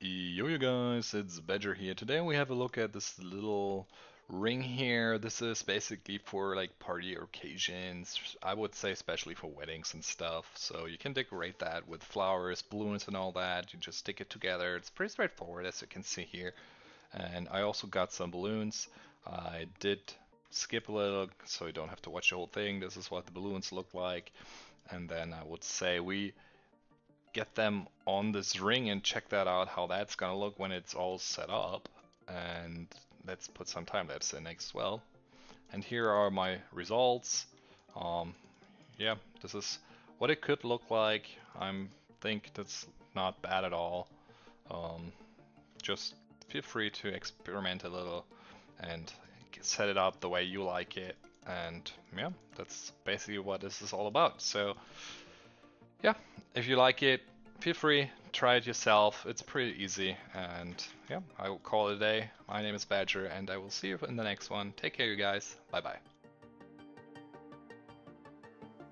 Yo, you guys, it's Badger here. Today we have a look at this little ring here. This is basically for like party occasions. I would say especially for weddings and stuff. So you can decorate that with flowers, balloons and all that. You just stick it together. It's pretty straightforward as you can see here. And I also got some balloons. I did skip a little so you don't have to watch the whole thing. This is what the balloons look like. And then I would say we get them on this ring and check that out how that's gonna look when it's all set up. And let's put some time lapse in as well. And here are my results. Um, yeah, this is what it could look like. I think that's not bad at all. Um, just feel free to experiment a little and set it up the way you like it. And yeah, that's basically what this is all about. So yeah, if you like it, feel free, try it yourself. It's pretty easy. And yeah, I will call it a day. My name is Badger, and I will see you in the next one. Take care, you guys. Bye bye.